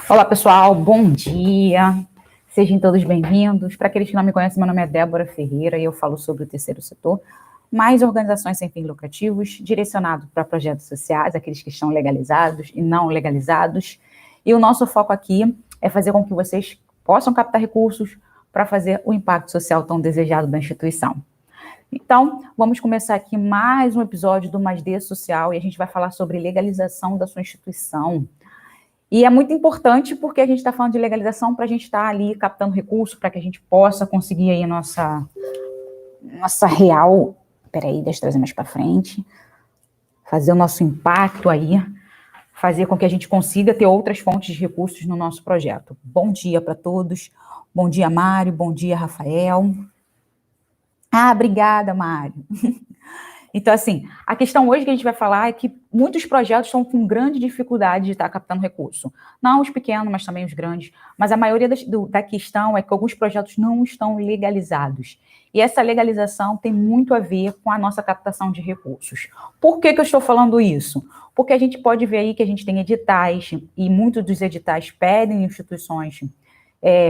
Olá, pessoal, bom dia. Sejam todos bem-vindos. Para aqueles que não me conhecem, meu nome é Débora Ferreira e eu falo sobre o terceiro setor, mais organizações sem fins lucrativos, direcionado para projetos sociais, aqueles que estão legalizados e não legalizados. E o nosso foco aqui é fazer com que vocês possam captar recursos para fazer o impacto social tão desejado da instituição. Então, vamos começar aqui mais um episódio do Mais D Social e a gente vai falar sobre legalização da sua instituição. E é muito importante porque a gente está falando de legalização para a gente estar ali captando recursos para que a gente possa conseguir aí nossa real... Peraí, deixa eu trazer mais para frente. Fazer o nosso impacto aí, fazer com que a gente consiga ter outras fontes de recursos no nosso projeto. Bom dia para todos. Bom dia, Mário. Bom dia, Rafael. Obrigada, Mário. Então, assim, a questão hoje que a gente vai falar é que muitos projetos estão com grande dificuldade de estar captando recurso. Não os pequenos, mas também os grandes. Mas a maioria da questão é que alguns projetos não estão legalizados. E essa legalização tem muito a ver com a nossa captação de recursos. Por que eu estou falando isso? Porque a gente pode ver aí que a gente tem editais, e muitos dos editais pedem instituições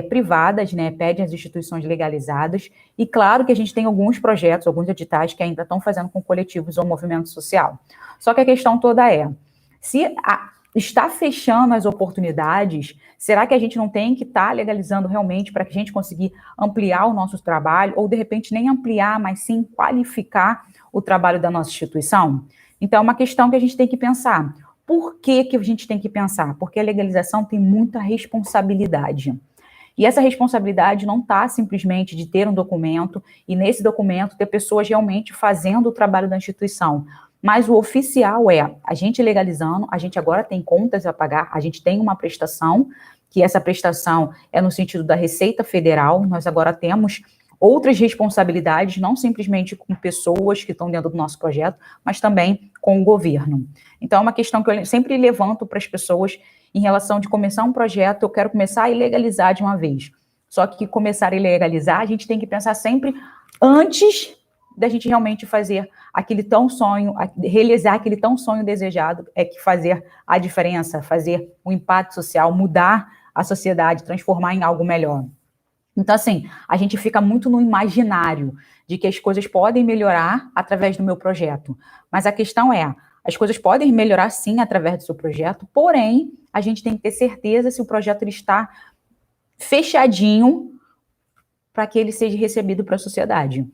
privadas, né, pedem as instituições legalizadas, e claro que a gente tem alguns projetos, alguns editais que ainda estão fazendo com coletivos ou movimento social. Só que a questão toda é, se está fechando as oportunidades, será que a gente não tem que estar legalizando realmente para que a gente conseguir ampliar o nosso trabalho, ou de repente nem ampliar, mas sim qualificar o trabalho da nossa instituição? Então é uma questão que a gente tem que pensar. Por que a gente tem que pensar? Porque a legalização tem muita responsabilidade. E essa responsabilidade não está simplesmente de ter um documento e nesse documento ter pessoas realmente fazendo o trabalho da instituição. Mas o oficial é, a gente legalizando, a gente agora tem contas a pagar, a gente tem uma prestação, que essa prestação é no sentido da Receita Federal, nós agora temos outras responsabilidades, não simplesmente com pessoas que estão dentro do nosso projeto, mas também com o governo. Então, é uma questão que eu sempre levanto para as pessoas em relação de começar um projeto, eu quero começar a legalizar de uma vez. Só que começar a legalizar, a gente tem que pensar sempre antes da gente realmente fazer aquele tão sonho, realizar aquele tão sonho desejado, é que fazer a diferença, fazer o impacto social, mudar a sociedade, transformar em algo melhor. Então, assim, a gente fica muito no imaginário de que as coisas podem melhorar através do meu projeto. Mas a questão é, as coisas podem melhorar sim através do seu projeto, porém, a gente tem que ter certeza se o projeto ele está fechadinho para que ele seja recebido para a sociedade.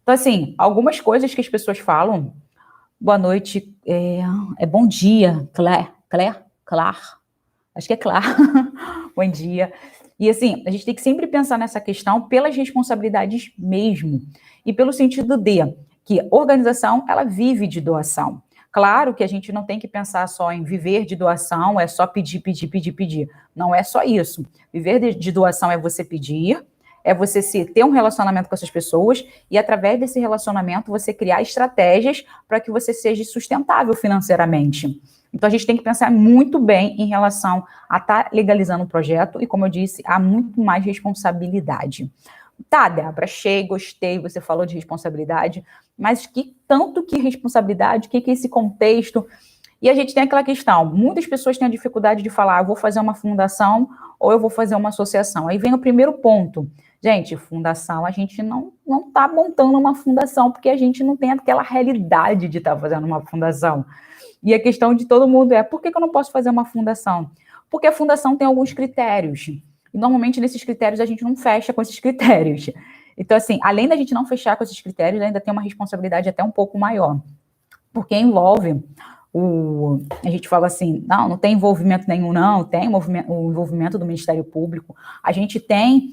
Então, assim, algumas coisas que as pessoas falam, boa noite, bom dia, Claire, acho que é Claire, bom dia. E assim, a gente tem que sempre pensar nessa questão pelas responsabilidades mesmo, e pelo sentido de que organização, ela vive de doação. Claro que a gente não tem que pensar só em viver de doação, é só pedir. Não é só isso. Viver de doação é você pedir, é você ter um relacionamento com essas pessoas e, através desse relacionamento, você criar estratégias para que você seja sustentável financeiramente. Então, a gente tem que pensar muito bem em relação a estar legalizando o projeto e, como eu disse, há muito mais responsabilidade. Tá, Débora, achei, gostei, você falou de responsabilidade, mas que tanto que responsabilidade, o que é esse contexto? E a gente tem aquela questão, muitas pessoas têm a dificuldade de falar, eu vou fazer uma fundação ou eu vou fazer uma associação. Aí vem o primeiro ponto. Gente, fundação, a gente não está montando uma fundação porque a gente não tem aquela realidade de estar fazendo uma fundação. E a questão de todo mundo é, por que eu não posso fazer uma fundação? Porque a fundação tem alguns critérios. E normalmente nesses critérios a gente não fecha com esses critérios. Então, assim, além da gente não fechar com esses critérios, ainda tem uma responsabilidade até um pouco maior. Porque envolve a gente fala assim, não tem envolvimento nenhum, não, tem o envolvimento do Ministério Público, a gente tem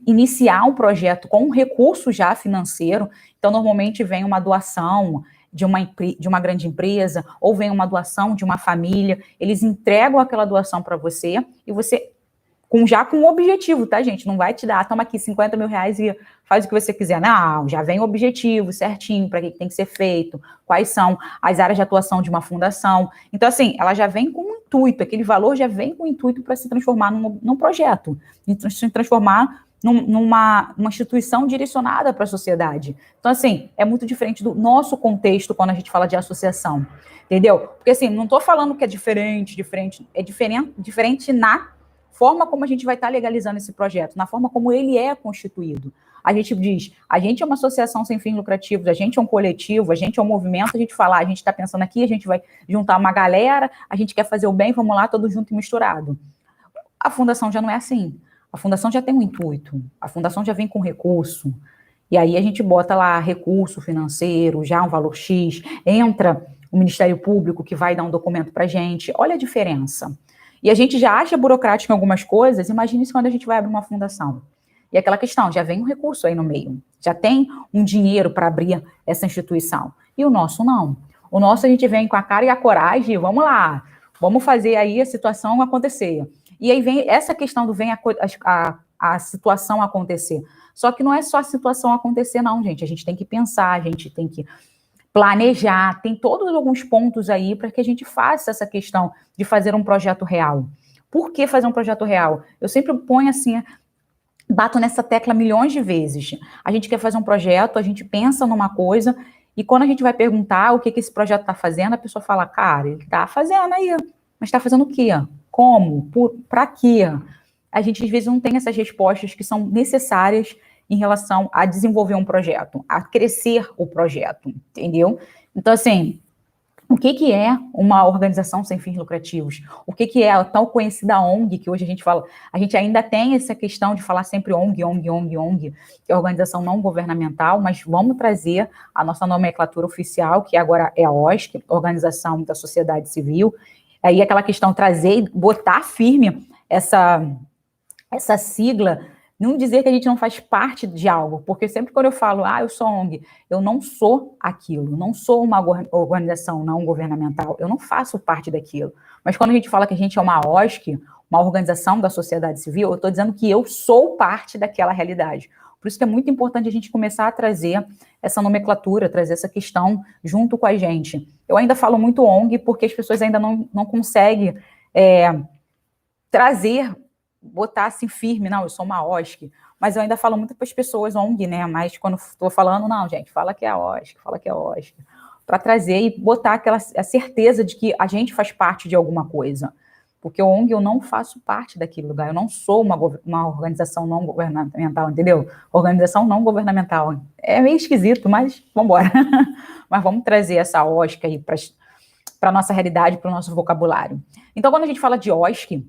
iniciar um projeto com um recurso já financeiro, então normalmente vem uma doação de uma grande empresa, ou vem uma doação de uma família, eles entregam aquela doação para você, e você já com um objetivo, tá, gente? Não vai te dar, toma aqui 50 mil reais e faz o que você quiser. Não, já vem o objetivo certinho, para que tem que ser feito, quais são as áreas de atuação de uma fundação. Então, assim, ela já vem com um intuito, aquele valor já vem com o intuito para se transformar num projeto, se transformar numa instituição direcionada para a sociedade. Então, assim, é muito diferente do nosso contexto quando a gente fala de associação, entendeu? Porque, assim, não estou falando que é diferente, é diferente na forma como a gente vai estar legalizando esse projeto, na forma como ele é constituído. A gente diz, a gente é uma associação sem fins lucrativos, a gente é um coletivo, a gente é um movimento, a gente fala, a gente está pensando aqui, a gente vai juntar uma galera, a gente quer fazer o bem, vamos lá, todo junto e misturado. A fundação já não é assim. A fundação já tem um intuito, a fundação já vem com recurso, e aí a gente bota lá recurso financeiro, já um valor X, entra o Ministério Público que vai dar um documento para a gente, olha a diferença. E a gente já acha burocrático em algumas coisas, imagine isso quando a gente vai abrir uma fundação. E aquela questão, já vem um recurso aí no meio, já tem um dinheiro para abrir essa instituição. E o nosso não. O nosso a gente vem com a cara e a coragem, vamos lá, vamos fazer aí a situação acontecer. E aí vem essa questão do vem a situação acontecer. Só que não é só a situação acontecer, não, gente. A gente tem que pensar, a gente tem que planejar, tem todos alguns pontos aí para que a gente faça essa questão de fazer um projeto real. Por que fazer um projeto real? Eu sempre ponho assim, bato nessa tecla milhões de vezes. A gente quer fazer um projeto, a gente pensa numa coisa, e quando a gente vai perguntar o que esse projeto está fazendo, a pessoa fala, cara, ele está fazendo aí, mas está fazendo o quê? Como? Para quê? A gente, às vezes, não tem essas respostas que são necessárias em relação a desenvolver um projeto, a crescer o projeto, entendeu? Então, assim, o que é uma organização sem fins lucrativos? O que é a tão conhecida ONG, que hoje a gente fala, a gente ainda tem essa questão de falar sempre ONG, que é organização não governamental, mas vamos trazer a nossa nomenclatura oficial, que agora é a OSC, Organização da Sociedade Civil, aí aquela questão trazer e botar firme essa sigla, não dizer que a gente não faz parte de algo, porque sempre quando eu falo, eu sou ONG, eu não sou aquilo, não sou uma organização não governamental, eu não faço parte daquilo. Mas quando a gente fala que a gente é uma OSC, uma organização da sociedade civil, eu estou dizendo que eu sou parte daquela realidade. Por isso que é muito importante a gente começar a trazer essa nomenclatura, trazer essa questão junto com a gente. Eu ainda falo muito ONG porque as pessoas ainda não conseguem trazer, botar assim firme, não, eu sou uma OSC, mas eu ainda falo muito para as pessoas ONG, né, mas quando estou falando, não, gente, fala que é a OSC, para trazer e botar a certeza de que a gente faz parte de alguma coisa, porque o ONG eu não faço parte daquele lugar, eu não sou uma organização não governamental, entendeu? Organização não governamental, é meio esquisito, mas vamos embora, mas vamos trazer essa OSC aí para a nossa realidade, para o nosso vocabulário. Então, quando a gente fala de OSC,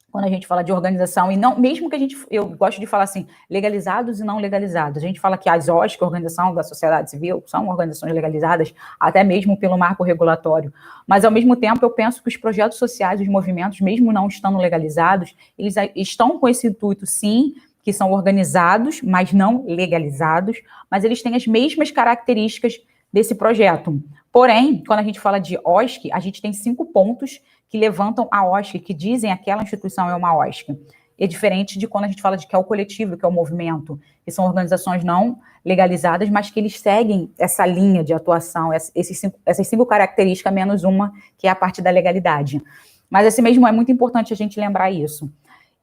quando a gente fala de organização, e não, mesmo que eu gosto de falar assim, legalizados e não legalizados, a gente fala que as OSC, Organização da Sociedade Civil, são organizações legalizadas, até mesmo pelo marco regulatório, mas ao mesmo tempo eu penso que os projetos sociais, os movimentos, mesmo não estando legalizados, eles estão com esse intuito sim, que são organizados, mas não legalizados, mas eles têm as mesmas características desse projeto. Porém, quando a gente fala de OSC, a gente tem 5 pontos que levantam a OSC, que dizem que aquela instituição é uma OSC. É diferente de quando a gente fala de que é o coletivo, que é o movimento, que são organizações não legalizadas, mas que eles seguem essa linha de atuação, essas 5 características, menos uma, que é a parte da legalidade. Mas assim mesmo é muito importante a gente lembrar isso.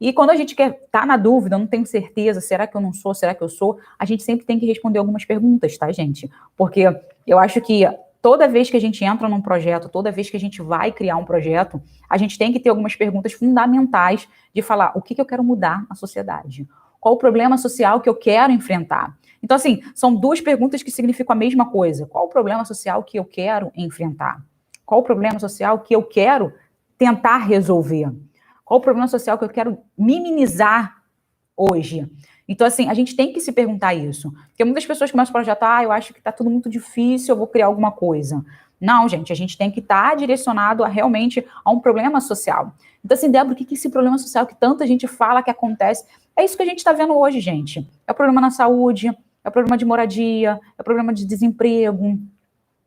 E quando a gente tá na dúvida, não tenho certeza, será que eu não sou, será que eu sou? A gente sempre tem que responder algumas perguntas, tá, gente? Porque eu acho que toda vez que a gente entra num projeto, toda vez que a gente vai criar um projeto, a gente tem que ter algumas perguntas fundamentais de falar o que eu quero mudar na sociedade, qual o problema social que eu quero enfrentar. Então, assim, são 2 perguntas que significam a mesma coisa. Qual o problema social que eu quero enfrentar? Qual o problema social que eu quero tentar resolver? Qual o problema social que eu quero minimizar hoje? Então, assim, a gente tem que se perguntar isso. Porque muitas pessoas começam a projetar, eu acho que está tudo muito difícil, eu vou criar alguma coisa. Não, gente, a gente tem que estar direcionado realmente a um problema social. Então, assim, Débora, o que é esse problema social que tanta gente fala que acontece? É isso que a gente está vendo hoje, gente. É o problema na saúde, é o problema de moradia, é o problema de desemprego,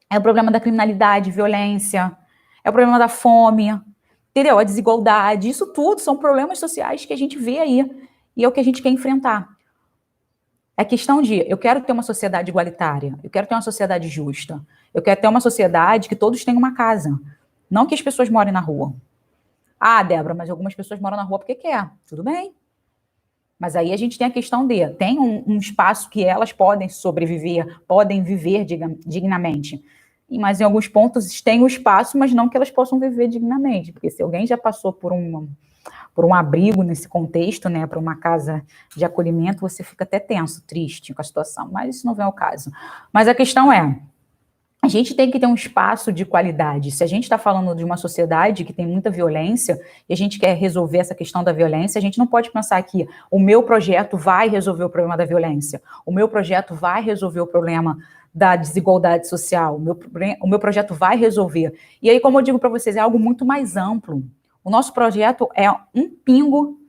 é o problema da criminalidade, violência, é o problema da fome, entendeu? A desigualdade, isso tudo são problemas sociais que a gente vê aí. E é o que a gente quer enfrentar. É questão de, eu quero ter uma sociedade igualitária, eu quero ter uma sociedade justa, eu quero ter uma sociedade que todos tenham uma casa, não que as pessoas morem na rua. Ah, Débora, mas algumas pessoas moram na rua porque quer. Tudo bem. Mas aí a gente tem a questão de, tem um espaço que elas podem sobreviver, podem viver dignamente. Mas em alguns pontos tem o espaço, mas não que elas possam viver dignamente, porque se alguém já passou por um abrigo nesse contexto, né, para uma casa de acolhimento, você fica até tenso, triste com a situação, mas isso não vem ao caso. Mas a questão é, a gente tem que ter um espaço de qualidade. Se a gente está falando de uma sociedade que tem muita violência e a gente quer resolver essa questão da violência, a gente não pode pensar que o meu projeto vai resolver o problema da violência, o meu projeto vai resolver o problema da desigualdade social, o meu projeto vai resolver. E aí, como eu digo para vocês, é algo muito mais amplo. O nosso projeto é um pingo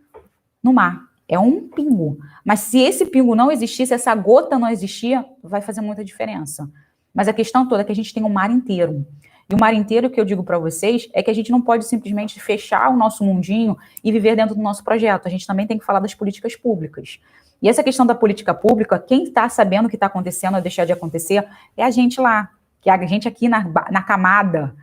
no mar, é um pingo. Mas se esse pingo não existisse, essa gota não existia, vai fazer muita diferença. Mas a questão toda é que a gente tem um mar inteiro. E o mar inteiro, que eu digo para vocês, é que a gente não pode simplesmente fechar o nosso mundinho e viver dentro do nosso projeto. A gente também tem que falar das políticas públicas. E essa questão da política pública, quem está sabendo o que está acontecendo ou deixar de acontecer, é a gente lá. Que a gente aqui na camada,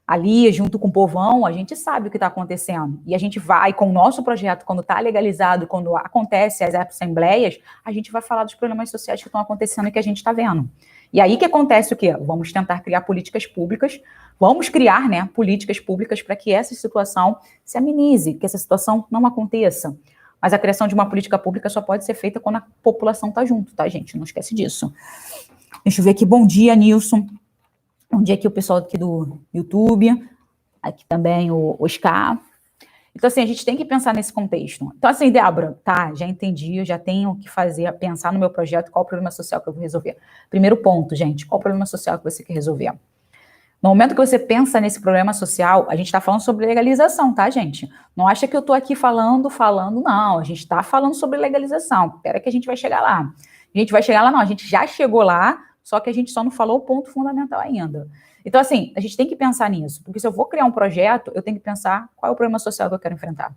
ali, junto com o povão, a gente sabe o que está acontecendo. E a gente vai, com o nosso projeto, quando está legalizado, quando acontece as assembleias, a gente vai falar dos problemas sociais que estão acontecendo e que a gente está vendo. E aí que acontece o quê? Vamos tentar criar políticas públicas, vamos criar, né, políticas públicas para que essa situação se amenize, que essa situação não aconteça. Mas a criação de uma política pública só pode ser feita quando a população está junto, tá, gente? Não esquece disso. Deixa eu ver aqui. Bom dia, Nilson. Bom dia aqui o pessoal aqui do YouTube. Aqui também o Oscar. Então, assim, a gente tem que pensar nesse contexto. Então, assim, Débora, tá, já entendi, eu já tenho que fazer, pensar no meu projeto, qual o problema social que eu vou resolver. Primeiro ponto, gente, qual o problema social que você quer resolver? No momento que você pensa nesse problema social, a gente está falando sobre legalização, tá, gente? Não acha que eu estou aqui falando, não. A gente está falando sobre legalização. Espera que a gente vai chegar lá. A gente vai chegar lá, não. A gente já chegou lá, só que a gente só não falou o ponto fundamental ainda. Então, assim, a gente tem que pensar nisso. Porque se eu vou criar um projeto, eu tenho que pensar qual é o problema social que eu quero enfrentar.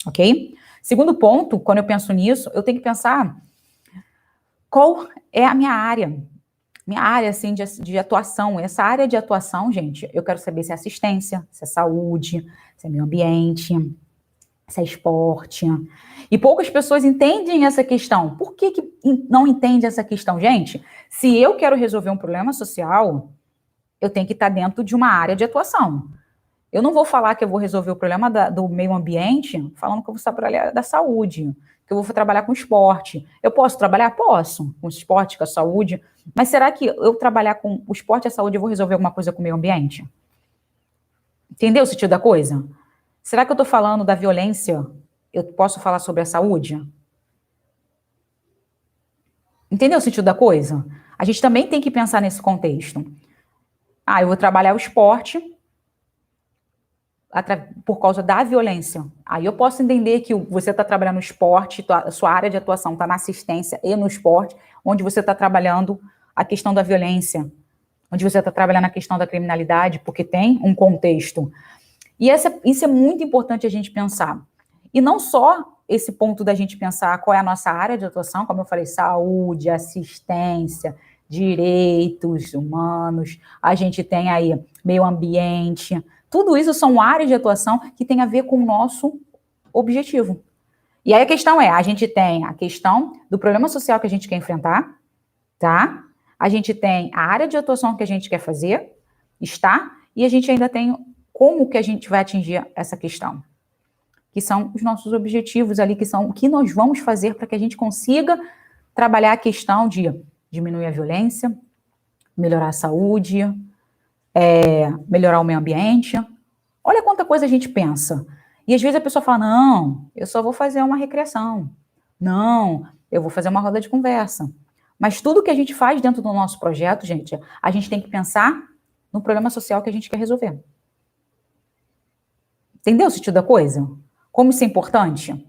Ok? Segundo ponto, quando eu penso nisso, eu tenho que pensar qual é a minha área. Minha área, assim, de atuação. Essa área de atuação, gente, eu quero saber se é assistência, se é saúde, se é meio ambiente, se é esporte. E poucas pessoas entendem essa questão. Por que não entende essa questão? Gente, se eu quero resolver um problema social, eu tenho que estar dentro de uma área de atuação. Eu não vou falar que eu vou resolver o problema do meio ambiente falando que eu vou trabalhar da saúde, que eu vou trabalhar com esporte. Eu posso trabalhar? Posso, com esporte, com a saúde. Mas será que eu trabalhar com o esporte e a saúde eu vou resolver alguma coisa com o meio ambiente? Entendeu o sentido da coisa? Será que eu estou falando da violência? Eu posso falar sobre a saúde? Entendeu o sentido da coisa? A gente também tem que pensar nesse contexto. Eu vou trabalhar o esporte por causa da violência. Aí eu posso entender que você está trabalhando no esporte, a sua área de atuação está na assistência e no esporte, onde você está trabalhando a questão da violência, onde você está trabalhando a questão da criminalidade, porque tem um contexto. E isso é muito importante a gente pensar. E não só esse ponto da gente pensar qual é a nossa área de atuação, como eu falei, saúde, assistência, direitos humanos, a gente tem aí meio ambiente, tudo isso são áreas de atuação que tem a ver com o nosso objetivo. E aí a questão é, a gente tem a questão do problema social que a gente quer enfrentar, tá? A gente tem a área de atuação que a gente quer fazer, e a gente ainda tem como que a gente vai atingir essa questão, que são os nossos objetivos ali, que são o que nós vamos fazer para que a gente consiga trabalhar a questão de diminuir a violência, melhorar a saúde, melhorar o meio ambiente. Olha quanta coisa a gente pensa. E às vezes a pessoa fala, não, eu só vou fazer uma recreação. Não, eu vou fazer uma roda de conversa. Mas tudo que a gente faz dentro do nosso projeto, gente, a gente tem que pensar no problema social que a gente quer resolver. Entendeu o sentido da coisa? Como isso é importante?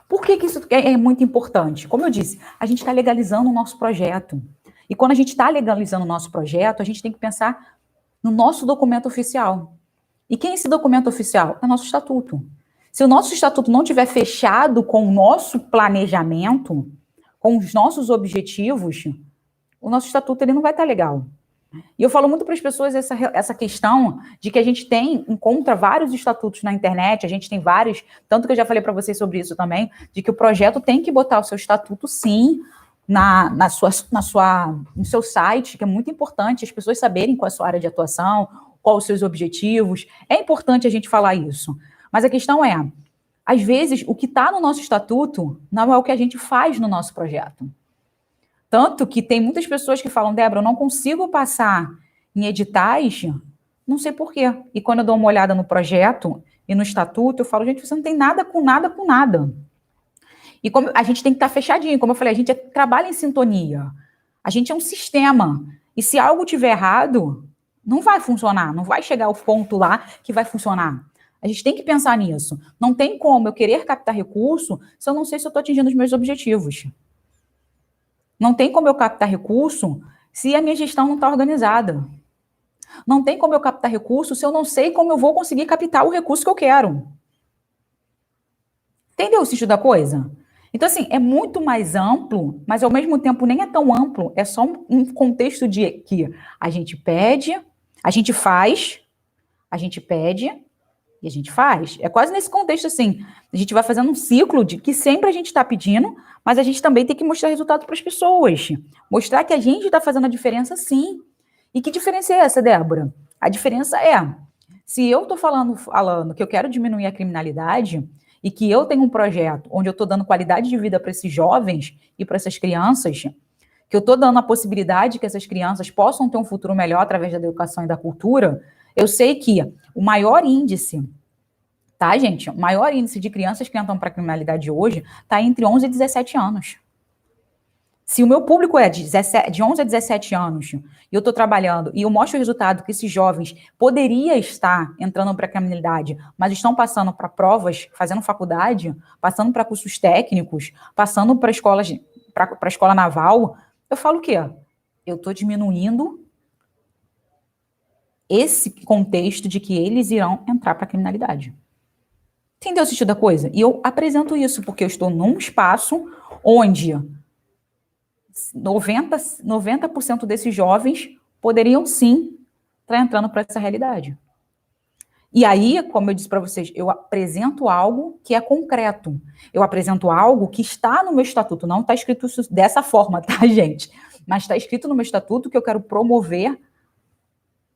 Por que isso é muito importante? Como eu disse, a gente está legalizando o nosso projeto. E quando a gente está legalizando o nosso projeto, a gente tem que pensar no nosso documento oficial. E quem é esse documento oficial? É o nosso estatuto. Se o nosso estatuto não estiver fechado com o nosso planejamento, com os nossos objetivos, o nosso estatuto ele não vai estar legal. E eu falo muito para as pessoas essa questão de que a gente encontra vários estatutos na internet, a gente tem vários, tanto que eu já falei para vocês sobre isso também, de que o projeto tem que botar o seu estatuto, sim, no seu site, que é muito importante as pessoas saberem qual é a sua área de atuação, quais os seus objetivos. É importante a gente falar isso. Mas a questão é, às vezes, o que está no nosso estatuto não é o que a gente faz no nosso projeto. Tanto que tem muitas pessoas que falam, Débora, eu não consigo passar em editais, não sei por quê. E quando eu dou uma olhada no projeto e no estatuto, eu falo, gente, você não tem nada com nada com nada. E como a gente tem que estar fechadinho, como eu falei, a gente trabalha em sintonia. A gente é um sistema. E se algo tiver errado, não vai funcionar, não vai chegar ao ponto lá que vai funcionar. A gente tem que pensar nisso. Não tem como eu querer captar recurso se eu não sei se eu estou atingindo os meus objetivos. Não tem como eu captar recurso se a minha gestão não está organizada. Não tem como eu captar recurso se eu não sei como eu vou conseguir captar o recurso que eu quero. Entendeu o sentido da coisa? Então, assim, é muito mais amplo, mas ao mesmo tempo nem é tão amplo. É só um contexto de que a gente pede, a gente faz, a gente pede e a gente faz. É quase nesse contexto, assim. A gente vai fazendo um ciclo de que sempre a gente está pedindo, mas a gente também tem que mostrar resultado para as pessoas. Mostrar que a gente está fazendo a diferença, sim. E que diferença é essa, Débora? A diferença é, se eu estou falando que eu quero diminuir a criminalidade e que eu tenho um projeto onde eu estou dando qualidade de vida para esses jovens e para essas crianças, que eu estou dando a possibilidade que essas crianças possam ter um futuro melhor através da educação e da cultura, eu sei que o maior índice, tá, gente? O maior índice de crianças que entram para a criminalidade hoje está entre 11 e 17 anos. Se o meu público é de 11 a 17 anos, e eu estou trabalhando, e eu mostro o resultado que esses jovens poderiam estar entrando para a criminalidade, mas estão passando para provas, fazendo faculdade, passando para cursos técnicos, passando para a escola naval, eu falo o quê? Eu estou diminuindo esse contexto de que eles irão entrar para a criminalidade. Entendeu o sentido da coisa? E eu apresento isso porque eu estou num espaço onde 90% desses jovens poderiam sim estar entrando para essa realidade. E aí, como eu disse para vocês, eu apresento algo que é concreto. Eu apresento algo que está no meu estatuto. Não está escrito dessa forma, tá, gente? Mas está escrito no meu estatuto que eu quero promover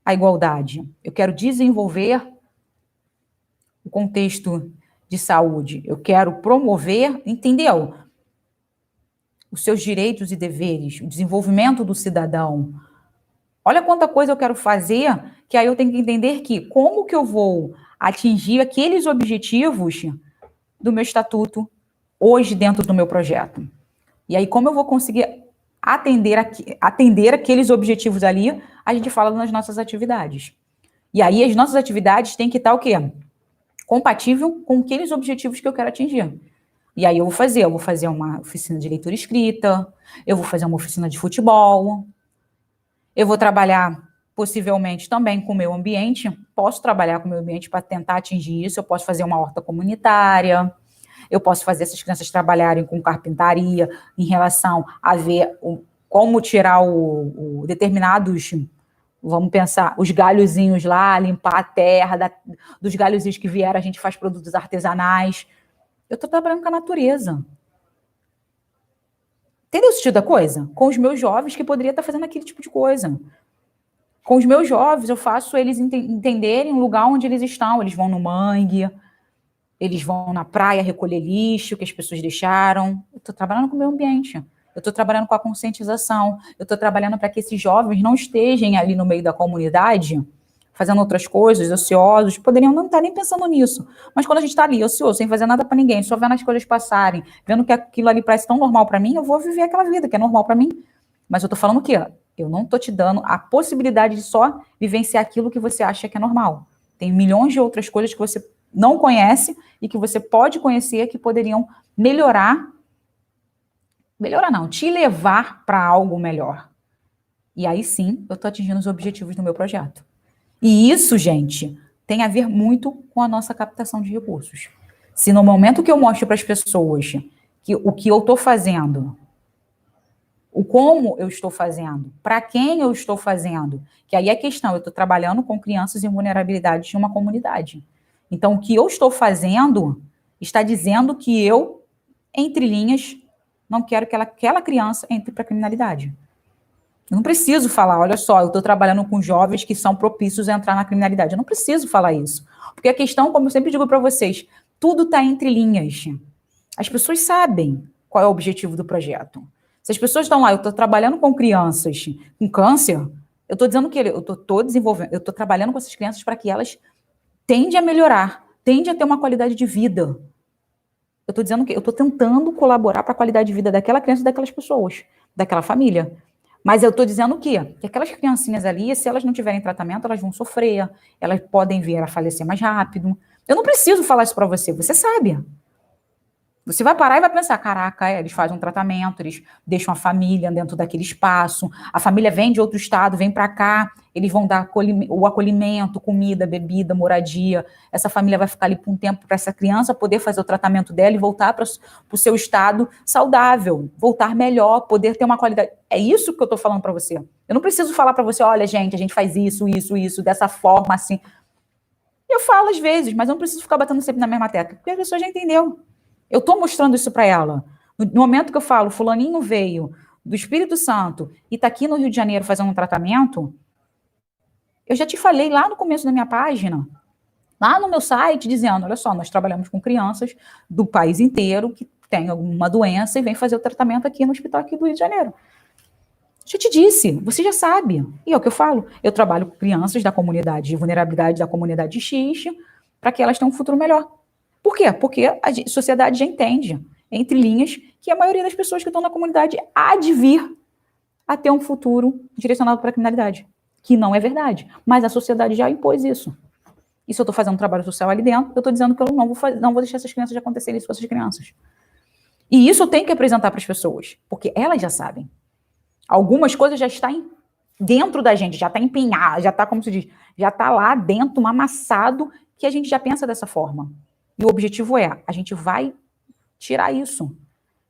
a igualdade. Eu quero desenvolver o contexto de saúde. Eu quero promover, entendeu? Os seus direitos e deveres, o desenvolvimento do cidadão. Olha quanta coisa eu quero fazer, que aí eu tenho que entender que como que eu vou atingir aqueles objetivos do meu estatuto hoje dentro do meu projeto. E aí como eu vou conseguir atender aqueles objetivos ali, a gente fala nas nossas atividades. E aí as nossas atividades têm que estar o quê? Compatível com aqueles objetivos que eu quero atingir. E aí eu vou fazer uma oficina de leitura e escrita, eu vou fazer uma oficina de futebol, eu vou trabalhar possivelmente também com o meio ambiente, posso trabalhar com o meio ambiente para tentar atingir isso, eu posso fazer uma horta comunitária, eu posso fazer essas crianças trabalharem com carpintaria em relação a ver como tirar determinados, vamos pensar, os galhozinhos lá, limpar a terra, dos galhozinhos que vieram, a gente faz produtos artesanais. Eu estou trabalhando com a natureza. Entendeu o sentido da coisa? Com os meus jovens que poderia estar fazendo aquele tipo de coisa. Com os meus jovens, eu faço eles entenderem o lugar onde eles estão. Eles vão no mangue, eles vão na praia recolher lixo que as pessoas deixaram. Eu estou trabalhando com o meio ambiente. Eu estou trabalhando com a conscientização. Eu estou trabalhando para que esses jovens não estejam ali no meio da comunidade fazendo outras coisas, ociosos, poderiam não estar nem pensando nisso. Mas quando a gente está ali, ocioso, sem fazer nada para ninguém, só vendo as coisas passarem, vendo que aquilo ali parece tão normal para mim, eu vou viver aquela vida que é normal para mim. Mas eu estou falando o quê? Eu não estou te dando a possibilidade de só vivenciar aquilo que você acha que é normal. Tem milhões de outras coisas que você não conhece e que você pode conhecer que poderiam melhorar não, te levar para algo melhor. E aí sim, eu estou atingindo os objetivos do meu projeto. E isso, gente, tem a ver muito com a nossa captação de recursos. Se no momento que eu mostro para as pessoas que o que eu estou fazendo, O como eu estou fazendo, para quem eu estou fazendo. Que aí é a questão, eu estou trabalhando com crianças em vulnerabilidade de uma comunidade. Então, o que eu estou fazendo está dizendo que eu, entre linhas, não quero que aquela criança entre para a criminalidade. Eu não preciso falar, olha só, eu estou trabalhando com jovens que são propícios a entrar na criminalidade. Eu não preciso falar isso. Porque a questão, como eu sempre digo para vocês, tudo está entre linhas. As pessoas sabem qual é o objetivo do projeto. Se as pessoas estão lá, eu estou trabalhando com crianças com câncer, eu estou dizendo que eu estou desenvolvendo, eu estou trabalhando com essas crianças para que elas tendem a melhorar, tendem a ter uma qualidade de vida. Eu estou dizendo que eu estou tentando colaborar para a qualidade de vida daquela criança e daquelas pessoas, daquela família. Mas eu estou dizendo que aquelas criancinhas ali, se elas não tiverem tratamento, elas vão sofrer, elas podem vir a falecer mais rápido. Eu não preciso falar isso para você, você sabe. Você vai parar e vai pensar, caraca, eles fazem um tratamento, eles deixam a família dentro daquele espaço, a família vem de outro estado, vem para cá, eles vão dar o acolhimento, comida, bebida, moradia, essa família vai ficar ali por um tempo para essa criança poder fazer o tratamento dela e voltar para o seu estado saudável, voltar melhor, poder ter uma qualidade. É isso que eu estou falando para você. Eu não preciso falar para você, olha, gente, a gente faz isso, dessa forma, assim. Eu falo às vezes, mas eu não preciso ficar batendo sempre na mesma tecla, porque a pessoa já entendeu. Eu estou mostrando isso para ela. No momento que eu falo, fulaninho veio do Espírito Santo e está aqui no Rio de Janeiro fazendo um tratamento, eu já te falei lá no começo da minha página, lá no meu site, dizendo, olha só, nós trabalhamos com crianças do país inteiro que têm alguma doença e vem fazer o tratamento aqui no hospital aqui do Rio de Janeiro. Já te disse, você já sabe. E é o que eu falo. Eu trabalho com crianças da comunidade de vulnerabilidade da comunidade X para que elas tenham um futuro melhor. Por quê? Porque a sociedade já entende, entre linhas, que a maioria das pessoas que estão na comunidade há de vir a ter um futuro direcionado para a criminalidade. Que não é verdade. Mas a sociedade já impôs isso. E se eu estou fazendo um trabalho social ali dentro, eu estou dizendo que eu não vou deixar essas crianças de acontecerem isso com essas crianças. E isso eu tenho que apresentar para as pessoas, porque elas já sabem. Algumas coisas já estão dentro da gente, já está empenhado, já está, como se diz, já está lá dentro, um amassado, que a gente já pensa dessa forma. E o objetivo é, a gente vai tirar isso.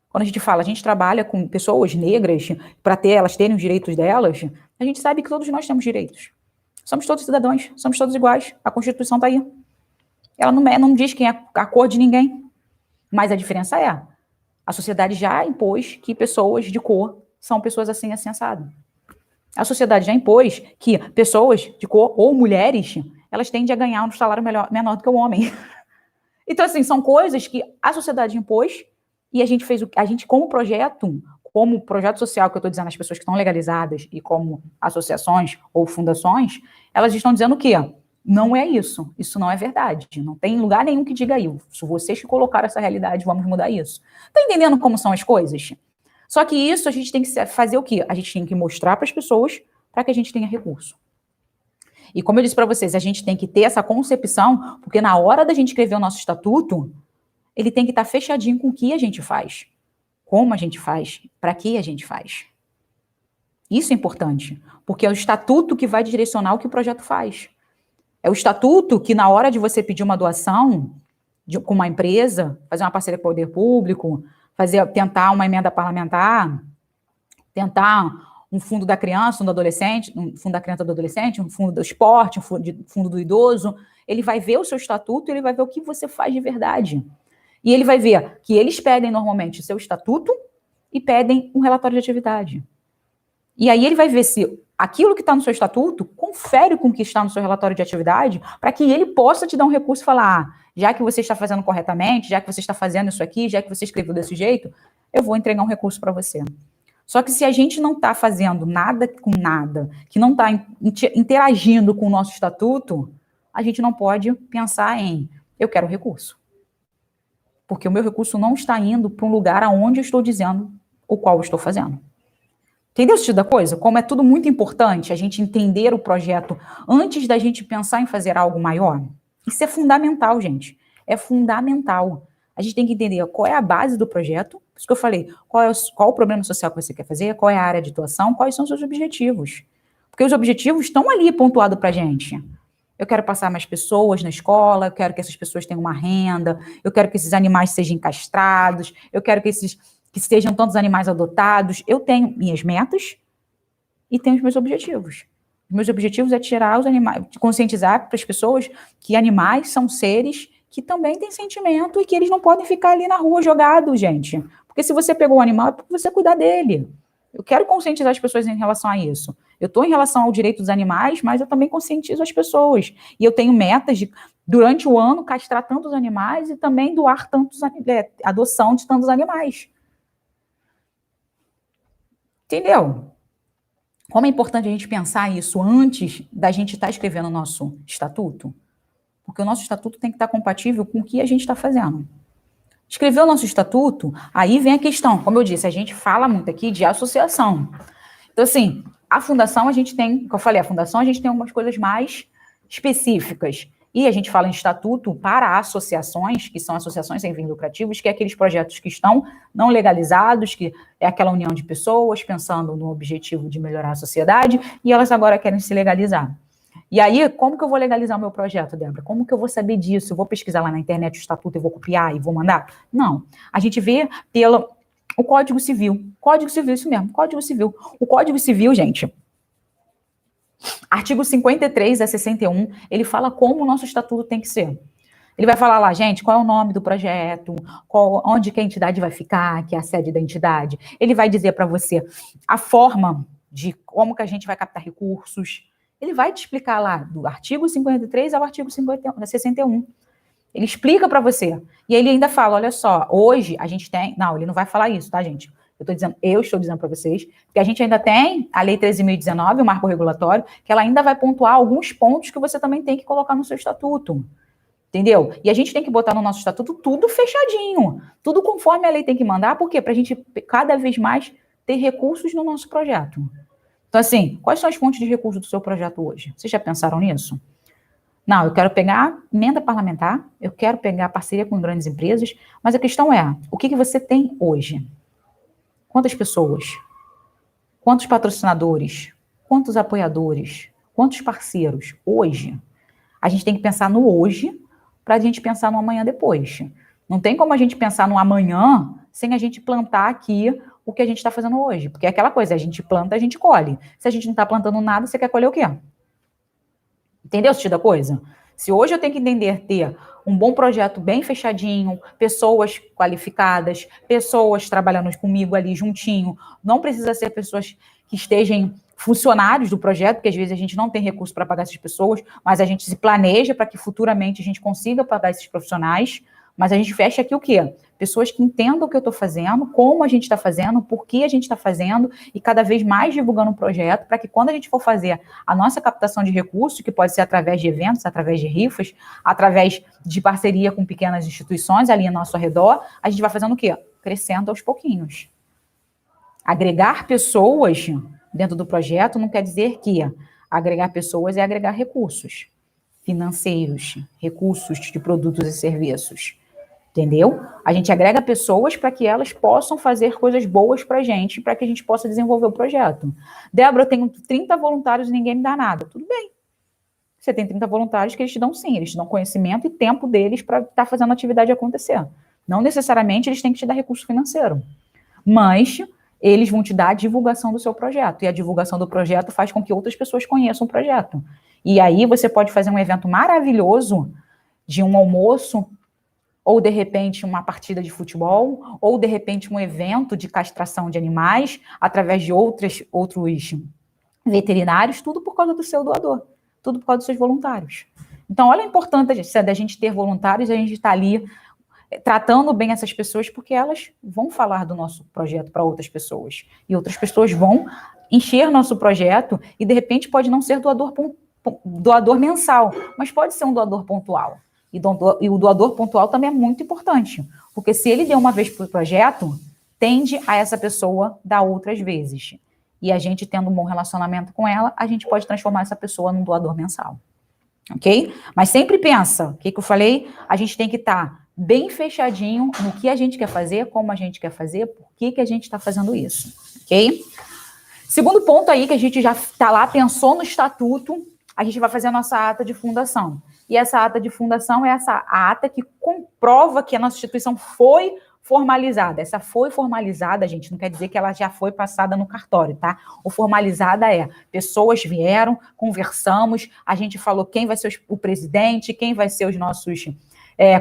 Quando a gente fala, a gente trabalha com pessoas negras para elas terem os direitos delas, a gente sabe que todos nós temos direitos. Somos todos cidadãos, somos todos iguais. A Constituição está aí. Ela não diz quem é a cor de ninguém. Mas a diferença é, a sociedade já impôs que pessoas de cor são pessoas assim, assim, assado. A sociedade já impôs que pessoas de cor ou mulheres, elas tendem a ganhar um salário menor do que o homem. Então, assim, são coisas que a sociedade impôs e a gente como projeto social, que eu estou dizendo, as pessoas que estão legalizadas e como associações ou fundações, elas estão dizendo que não é isso não é verdade, não tem lugar nenhum que diga isso, vocês que colocaram essa realidade, vamos mudar isso. Tá entendendo como são as coisas? Só que isso a gente tem que fazer o quê? A gente tem que mostrar para as pessoas para que a gente tenha recurso. E como eu disse para vocês, a gente tem que ter essa concepção, porque na hora da gente escrever o nosso estatuto, ele tem que estar fechadinho com o que a gente faz, como a gente faz, para que a gente faz. Isso é importante, porque é o estatuto que vai direcionar o que o projeto faz. É o estatuto que na hora de você pedir uma doação com uma empresa, fazer uma parceria com o poder público, tentar uma emenda parlamentar, tentar um fundo da criança, um fundo do adolescente, um fundo da criança e do adolescente, um fundo do esporte, um fundo do idoso, ele vai ver o seu estatuto, ele vai ver o que você faz de verdade. E ele vai ver que eles pedem normalmente o seu estatuto e pedem um relatório de atividade. E aí ele vai ver se aquilo que está no seu estatuto confere com o que está no seu relatório de atividade, para que ele possa te dar um recurso e falar, já que você está fazendo corretamente, já que você está fazendo isso aqui, já que você escreveu desse jeito, eu vou entregar um recurso para você. Só que se a gente não está fazendo nada com nada, que não está interagindo com o nosso estatuto, a gente não pode pensar em, eu quero recurso. Porque o meu recurso não está indo para um lugar aonde eu estou dizendo o qual eu estou fazendo. Entendeu o sentido da coisa? Como é tudo muito importante a gente entender o projeto antes da gente pensar em fazer algo maior. Isso é fundamental, gente. É fundamental. A gente tem que entender qual é a base do projeto, por isso que eu falei, qual o problema social que você quer fazer, qual é a área de atuação, quais são os seus objetivos. Porque os objetivos estão ali pontuados para a gente. Eu quero passar mais pessoas na escola, eu quero que essas pessoas tenham uma renda, eu quero que esses animais sejam castrados, eu quero que que sejam tantos animais adotados. Eu tenho minhas metas e tenho os meus objetivos. Os meus objetivos é tirar os animais, conscientizar para as pessoas que animais são seres que também têm sentimento e que eles não podem ficar ali na rua jogados, gente. Porque se você pegou um animal, é para você cuidar dele. Eu quero conscientizar as pessoas em relação a isso. Eu estou em relação ao direito dos animais, mas eu também conscientizo as pessoas. E eu tenho metas de, durante o ano, castrar tantos animais e também doar adoção de tantos animais. Entendeu? Como é importante a gente pensar isso antes da gente estar escrevendo o nosso estatuto? Porque o nosso estatuto tem que estar compatível com o que a gente está fazendo. Escrever o nosso estatuto, aí vem a questão, como eu disse, a gente fala muito aqui de associação. Então, assim, a fundação a gente tem, como eu falei, a fundação a gente tem algumas coisas mais específicas. E a gente fala em estatuto para associações, que são associações sem fins lucrativos, que é aqueles projetos que estão não legalizados, que é aquela união de pessoas pensando no objetivo de melhorar a sociedade, e elas agora querem se legalizar. E aí, como que eu vou legalizar o meu projeto, Débora? Como que eu vou saber disso? Eu vou pesquisar lá na internet o estatuto e vou copiar e vou mandar? Não. A gente vê pelo o Código Civil. Código Civil, isso mesmo, Código Civil. O Código Civil, gente, artigo 53 a 61, ele fala como o nosso estatuto tem que ser. Ele vai falar lá, gente, qual é o nome do projeto, onde que a entidade vai ficar, que é a sede da entidade. Ele vai dizer para você a forma de como que a gente vai captar recursos. Ele vai te explicar lá do artigo 53 ao artigo 61. Ele explica para você. E ele ainda fala, olha só, hoje a gente tem... Não, ele não vai falar isso, tá, gente? Eu estou dizendo para vocês que a gente ainda tem a Lei 13.019, o marco regulatório, que ela ainda vai pontuar alguns pontos que você também tem que colocar no seu estatuto. Entendeu? E a gente tem que botar no nosso estatuto tudo fechadinho, tudo conforme a lei tem que mandar, por quê? Para a gente cada vez mais ter recursos no nosso projeto. Então, assim, quais são as fontes de recursos do seu projeto hoje? Vocês já pensaram nisso? Não, eu quero pegar emenda parlamentar, eu quero pegar parceria com grandes empresas, mas a questão é, o que você tem hoje? Quantas pessoas? Quantos patrocinadores? Quantos apoiadores? Quantos parceiros? Hoje. A gente tem que pensar no hoje para a gente pensar no amanhã depois. Não tem como a gente pensar no amanhã sem a gente plantar aqui o que a gente está fazendo hoje. Porque é aquela coisa, a gente planta, a gente colhe. Se a gente não está plantando nada, você quer colher o quê? Entendeu o sentido da coisa? Se hoje eu tenho que entender ter um bom projeto bem fechadinho, pessoas qualificadas, pessoas trabalhando comigo ali juntinho, não precisa ser pessoas que estejam funcionários do projeto, porque às vezes a gente não tem recurso para pagar essas pessoas, mas a gente se planeja para que futuramente a gente consiga pagar esses profissionais, mas a gente fecha aqui o quê? Pessoas que entendam o que eu estou fazendo, como a gente está fazendo, por que a gente está fazendo, e cada vez mais divulgando o projeto, para que quando a gente for fazer a nossa captação de recursos, que pode ser através de eventos, através de rifas, através de parceria com pequenas instituições ali ao nosso redor, a gente vai fazendo o quê? Crescendo aos pouquinhos. Agregar pessoas dentro do projeto não quer dizer que agregar pessoas é agregar recursos financeiros, recursos de produtos e serviços. Entendeu? A gente agrega pessoas para que elas possam fazer coisas boas para a gente, para que a gente possa desenvolver o projeto. Débora, eu tenho 30 voluntários e ninguém me dá nada. Tudo bem. Você tem 30 voluntários que eles te dão sim, eles te dão conhecimento e tempo deles para estar fazendo a atividade acontecer. Não necessariamente eles têm que te dar recurso financeiro, mas eles vão te dar a divulgação do seu projeto, e a divulgação do projeto faz com que outras pessoas conheçam o projeto. E aí você pode fazer um evento maravilhoso de um almoço, ou de repente uma partida de futebol, ou de repente um evento de castração de animais, através de outros veterinários, tudo por causa do seu doador, tudo por causa dos seus voluntários. Então, olha a importância da gente ter voluntários, a gente está ali tratando bem essas pessoas, porque elas vão falar do nosso projeto para outras pessoas, e outras pessoas vão encher nosso projeto, e de repente pode não ser doador mensal, mas pode ser um doador pontual. E o doador pontual também é muito importante, porque se ele deu uma vez para o projeto, tende a essa pessoa dar outras vezes. E a gente tendo um bom relacionamento com ela, a gente pode transformar essa pessoa num doador mensal. Ok? Mas sempre pensa, o que eu falei? A gente tem que estar bem fechadinho no que a gente quer fazer, como a gente quer fazer, por que a gente está fazendo isso. Ok? Segundo ponto aí, que a gente já está lá, pensou no estatuto, a gente vai fazer a nossa ata de fundação. E essa ata de fundação é essa ata que comprova que a nossa instituição foi formalizada. Essa foi formalizada, gente, não quer dizer que ela já foi passada no cartório, tá? O formalizada é, pessoas vieram, conversamos, a gente falou quem vai ser o presidente, quem vai ser os nossos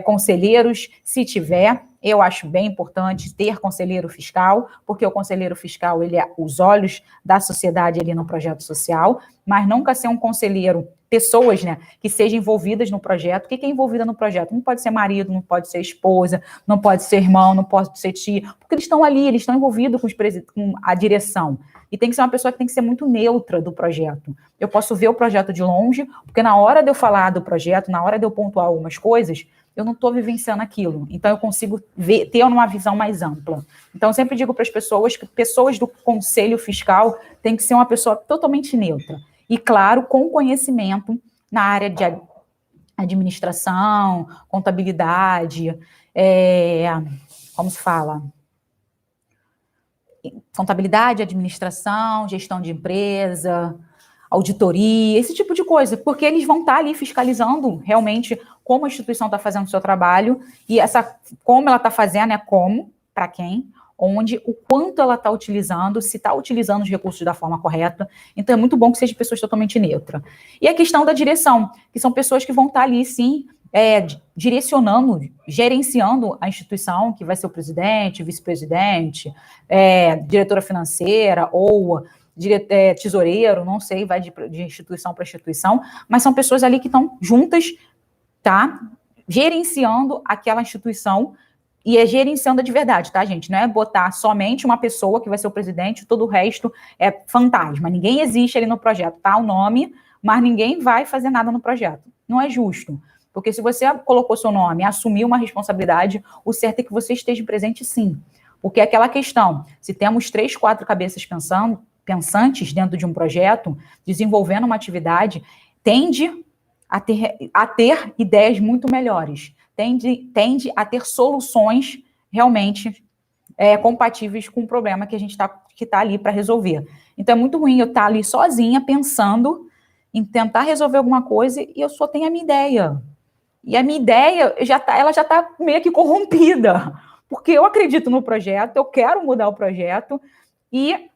conselheiros, se tiver. Eu acho bem importante ter conselheiro fiscal, porque o conselheiro fiscal, ele é os olhos da sociedade ali no projeto social, mas nunca ser um conselheiro, pessoas, né, que sejam envolvidas no projeto. O que é envolvida no projeto? Não pode ser marido, não pode ser esposa, não pode ser irmão, não pode ser tia, porque eles estão ali, eles estão envolvidos com a direção. E tem que ser uma pessoa que tem que ser muito neutra do projeto. Eu posso ver o projeto de longe, porque na hora de eu falar do projeto, na hora de eu pontuar algumas coisas, eu não estou vivenciando aquilo. Então, eu consigo ter uma visão mais ampla. Então, eu sempre digo para as pessoas que pessoas do Conselho Fiscal têm que ser uma pessoa totalmente neutra. E, claro, com conhecimento na área de administração, contabilidade, como se fala? Contabilidade, administração, gestão de empresa, auditoria, esse tipo de coisa, porque eles vão estar ali fiscalizando realmente como a instituição está fazendo o seu trabalho e como ela está fazendo, como, para quem, onde, o quanto ela está utilizando, se está utilizando os recursos da forma correta. Então, é muito bom que sejam pessoas totalmente neutras. E a questão da direção, que são pessoas que vão estar ali, sim, direcionando, gerenciando a instituição, que vai ser o presidente, vice-presidente, diretora financeira ou tesoureiro, não sei, vai de instituição para instituição, mas são pessoas ali que estão juntas, tá? Gerenciando aquela instituição, e é gerenciando de verdade, tá, gente? Não é botar somente uma pessoa que vai ser o presidente, todo o resto é fantasma. Ninguém existe ali no projeto, tá? O nome, mas ninguém vai fazer nada no projeto. Não é justo. Porque se você colocou seu nome, assumiu uma responsabilidade, o certo é que você esteja presente, sim. Porque é aquela questão, se temos 3, 4 cabeças pensantes dentro de um projeto, desenvolvendo uma atividade, tende a ter ideias muito melhores, tende a ter soluções realmente compatíveis com o problema que a gente tá ali para resolver. Então, é muito ruim eu estar ali sozinha, pensando em tentar resolver alguma coisa, e eu só tenho a minha ideia. E a minha ideia, ela já está meio que corrompida, porque eu acredito no projeto, eu quero mudar o projeto, e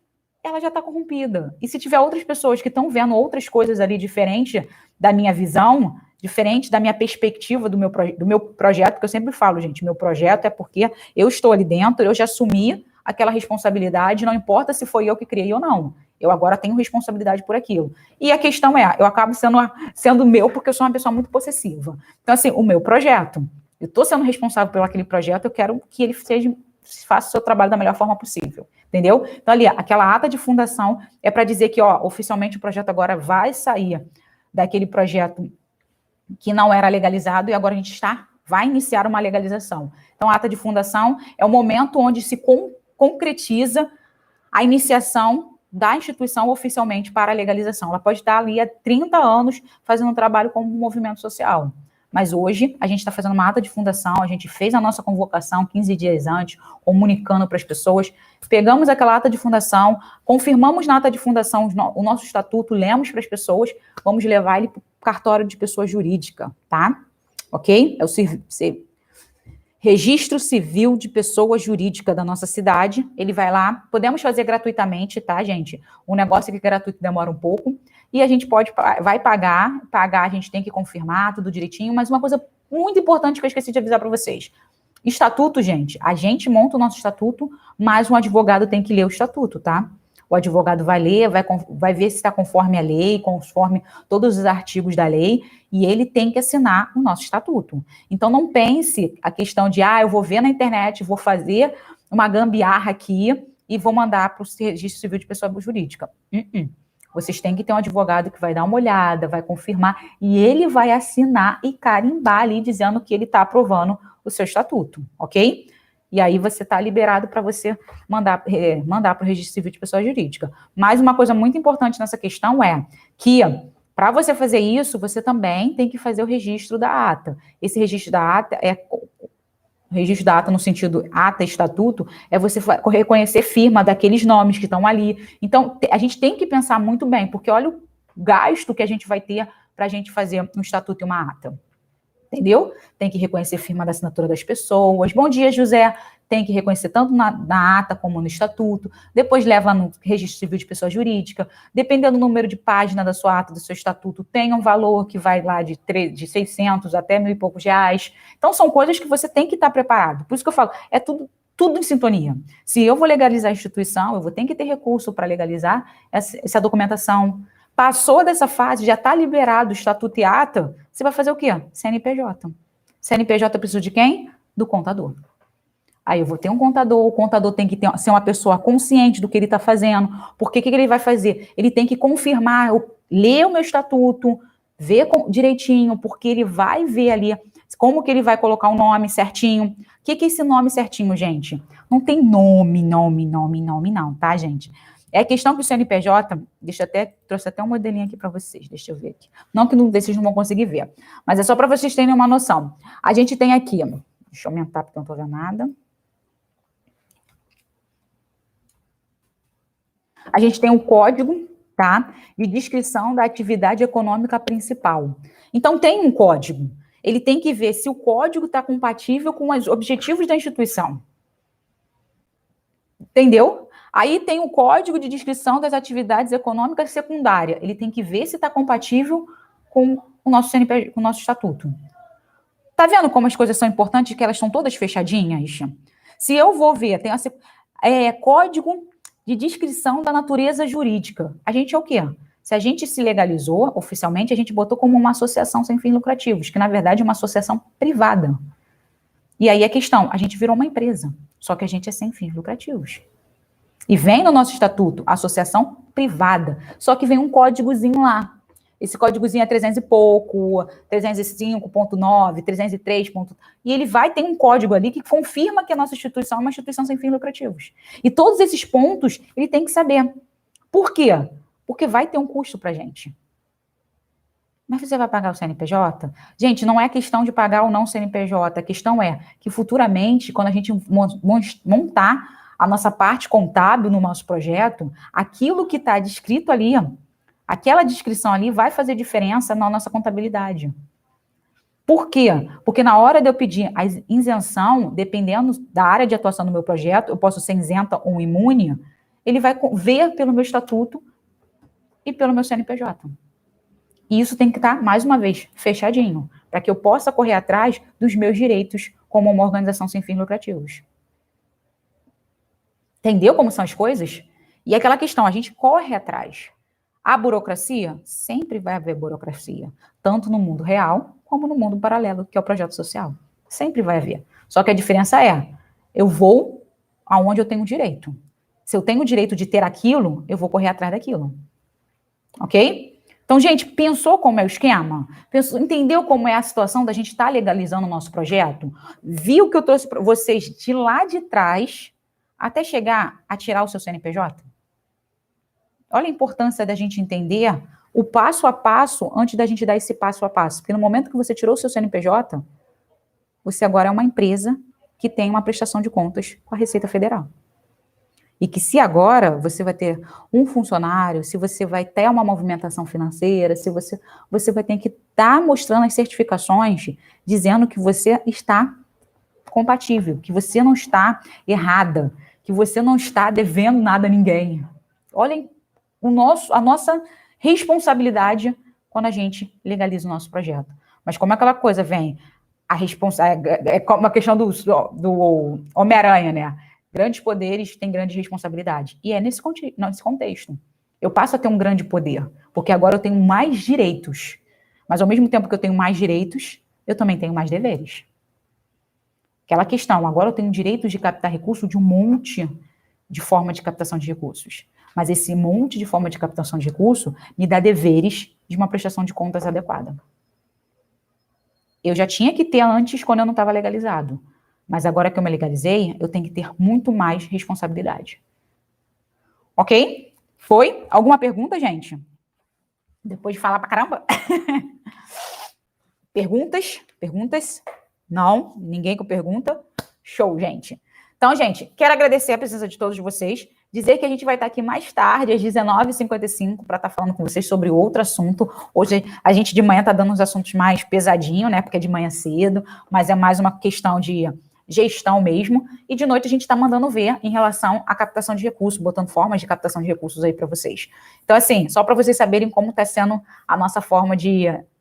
ela já está corrompida. E se tiver outras pessoas que estão vendo outras coisas ali diferente da minha visão, diferente da minha perspectiva do meu projeto, porque eu sempre falo, gente, meu projeto é porque eu estou ali dentro, eu já assumi aquela responsabilidade, não importa se foi eu que criei ou não. Eu agora tenho responsabilidade por aquilo. E a questão eu acabo sendo meu porque eu sou uma pessoa muito possessiva. Então, assim, o meu projeto, eu estou sendo responsável por aquele projeto, eu quero que ele faça o seu trabalho da melhor forma possível. Entendeu? Então, ali, aquela ata de fundação é para dizer que, oficialmente o projeto agora vai sair daquele projeto que não era legalizado e agora a gente vai iniciar uma legalização. Então, a ata de fundação é o momento onde se concretiza a iniciação da instituição oficialmente para a legalização. Ela pode estar ali há 30 anos fazendo um trabalho como movimento social. Mas hoje, a gente está fazendo uma ata de fundação, a gente fez a nossa convocação 15 dias antes, comunicando para as pessoas, pegamos aquela ata de fundação, confirmamos na ata de fundação o nosso estatuto, lemos para as pessoas, vamos levar ele para o cartório de pessoa jurídica, tá? Ok? É o Registro Civil de Pessoa Jurídica da nossa cidade, ele vai lá, podemos fazer gratuitamente, tá, gente? O negócio que é gratuito demora um pouco, e a gente vai pagar, a gente tem que confirmar tudo direitinho, mas uma coisa muito importante que eu esqueci de avisar para vocês. Estatuto, gente, a gente monta o nosso estatuto, mas um advogado tem que ler o estatuto, tá? O advogado vai ler, vai ver se está conforme a lei, conforme todos os artigos da lei, e ele tem que assinar o nosso estatuto. Então, não pense a questão de, eu vou ver na internet, vou fazer uma gambiarra aqui e vou mandar para o Registro Civil de Pessoa Jurídica. Vocês têm que ter um advogado que vai dar uma olhada, vai confirmar, e ele vai assinar e carimbar ali, dizendo que ele está aprovando o seu estatuto, ok? E aí você está liberado para você mandar para o Registro Civil de Pessoa Jurídica. Mas uma coisa muito importante nessa questão é que, para você fazer isso, você também tem que fazer o registro da ata. Esse registro da ata registro da ata no sentido ata, estatuto, é você reconhecer firma daqueles nomes que estão ali. Então, a gente tem que pensar muito bem, porque olha o gasto que a gente vai ter para a gente fazer um estatuto e uma ata. Entendeu? Tem que reconhecer firma da assinatura das pessoas. Bom dia, José. tem que reconhecer tanto na ata como no estatuto, depois leva no registro civil de pessoa jurídica, dependendo do número de página da sua ata, do seu estatuto, tem um valor que vai lá de 600 até R$1.000 e poucos. Então, são coisas que você tem que estar preparado. Por isso que eu falo, é tudo em sintonia. Se eu vou legalizar a instituição, eu vou ter que ter recurso para legalizar essa documentação. Passou dessa fase, já está liberado o estatuto e ata, você vai fazer o quê? CNPJ. CNPJ precisa de quem? Do contador. Aí eu vou ter um contador, o contador tem que ser uma pessoa consciente do que ele está fazendo, porque o que ele vai fazer? Ele tem que confirmar, ler o meu estatuto, ver direitinho, porque ele vai ver ali como que ele vai colocar o nome certinho. O que é esse nome certinho, gente? Não tem nome, não, tá, gente? É a questão que o CNPJ, trouxe até um modelinho aqui para vocês, deixa eu ver aqui. Não que vocês não vão conseguir ver, mas é só para vocês terem uma noção. A gente tem aqui, deixa eu aumentar porque eu não estou vendo nada. A gente tem um código, tá, de descrição da atividade econômica principal. Então, tem um código. Ele tem que ver se o código está compatível com os objetivos da instituição. Entendeu? Aí tem o código de descrição das atividades econômicas secundárias. Ele tem que ver se está compatível com o nosso CNPJ, com o nosso estatuto. Tá vendo como as coisas são importantes, que elas estão todas fechadinhas? Se eu vou ver, tem código de descrição da natureza jurídica. A gente é o quê? Se a gente se legalizou oficialmente, a gente botou como uma associação sem fins lucrativos, que na verdade é uma associação privada. E aí a questão, a gente virou uma empresa, só que a gente é sem fins lucrativos. E vem no nosso estatuto, associação privada, só que vem um códigozinho lá. Esse códigozinho é 300 e pouco, 305.9, 303. E ele ter um código ali que confirma que a nossa instituição é uma instituição sem fins lucrativos. E todos esses pontos ele tem que saber. Por quê? Porque vai ter um custo para a gente. Mas você vai pagar o CNPJ? Gente, não é questão de pagar ou não o CNPJ. A questão é que futuramente, quando a gente montar a nossa parte contábil no nosso projeto, aquilo que está descrito ali, aquela descrição ali vai fazer diferença na nossa contabilidade. Por quê? Porque na hora de eu pedir a isenção, dependendo da área de atuação do meu projeto, eu posso ser isenta ou imune, ele vai ver pelo meu estatuto e pelo meu CNPJ. E isso tem que estar, mais uma vez, fechadinho, para que eu possa correr atrás dos meus direitos como uma organização sem fins lucrativos. Entendeu como são as coisas? E aquela questão, a gente corre atrás. A burocracia? Sempre vai haver burocracia, tanto no mundo real como no mundo paralelo, que é o projeto social. Sempre vai haver. Só que a diferença é, eu vou aonde eu tenho direito. Se eu tenho o direito de ter aquilo, eu vou correr atrás daquilo. Ok? Então, gente, pensou como é o esquema? Entendeu como é a situação da gente estar legalizando o nosso projeto? Viu que eu trouxe para vocês de lá de trás até chegar a tirar o seu CNPJ? Olha a importância da gente entender o passo a passo antes da gente dar esse passo a passo. Porque no momento que você tirou o seu CNPJ, você agora é uma empresa que tem uma prestação de contas com a Receita Federal. E que se agora você vai ter um funcionário, se você vai ter uma movimentação financeira, se você vai ter que estar mostrando as certificações dizendo que você está compatível, que você não está errada, que você não está devendo nada a ninguém. Olhem a nossa responsabilidade quando a gente legaliza o nosso projeto. Mas como aquela coisa vem, é como a questão do Homem-Aranha, né? Grandes poderes têm grandes responsabilidades. E é nesse contexto. Eu passo a ter um grande poder, porque agora eu tenho mais direitos. Mas ao mesmo tempo que eu tenho mais direitos, eu também tenho mais deveres. Aquela questão, agora eu tenho direitos de captar recursos de um monte de forma de captação de recursos. Mas esse monte de forma de captação de recurso me dá deveres de uma prestação de contas adequada. Eu já tinha que ter antes quando eu não estava legalizado. Mas agora que eu me legalizei, eu tenho que ter muito mais responsabilidade. Ok? Foi? Alguma pergunta, gente? Depois de falar pra caramba? Perguntas? Perguntas? Não? Ninguém com pergunta? Show, gente. Então, gente, quero agradecer a presença de todos vocês. Dizer que a gente vai estar aqui mais tarde, às 19h55, para estar falando com vocês sobre outro assunto. Hoje, a gente de manhã está dando uns assuntos mais pesadinhos, né? Porque é de manhã cedo, mas é mais uma questão de gestão mesmo, e de noite a gente está mandando ver em relação à captação de recursos, botando formas de captação de recursos aí para vocês. Então, assim, só para vocês saberem como está sendo a nossa forma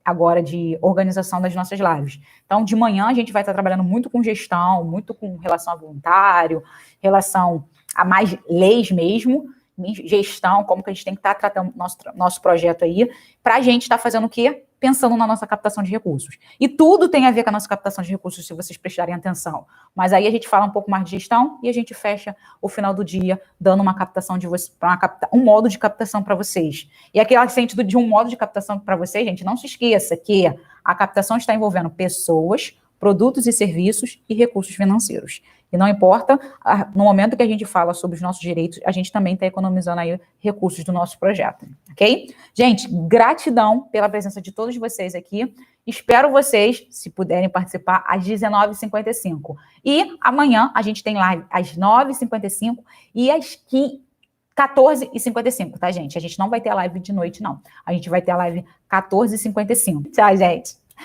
agora de organização das nossas lives. Então, de manhã a gente vai estar trabalhando muito com gestão, muito com relação a voluntário, relação a mais leis mesmo, gestão, como que a gente tem que estar tratando nosso projeto aí, para a gente estar fazendo o quê? Pensando na nossa captação de recursos. E tudo tem a ver com a nossa captação de recursos, se vocês prestarem atenção. Mas aí a gente fala um pouco mais de gestão e a gente fecha o final do dia dando uma captação de vocês, um modo de captação para vocês. E aquele sentido de um modo de captação para vocês, gente, não se esqueça que a captação está envolvendo pessoas, produtos e serviços e recursos financeiros. E não importa, no momento que a gente fala sobre os nossos direitos, a gente também está economizando aí recursos do nosso projeto, ok? Gente, gratidão pela presença de todos vocês aqui. Espero vocês, se puderem participar, às 19h55. E amanhã a gente tem live às 9h55 e às 14h55, tá, gente? A gente não vai ter a live de noite, não. A gente vai ter a live 14h55. Tchau, gente!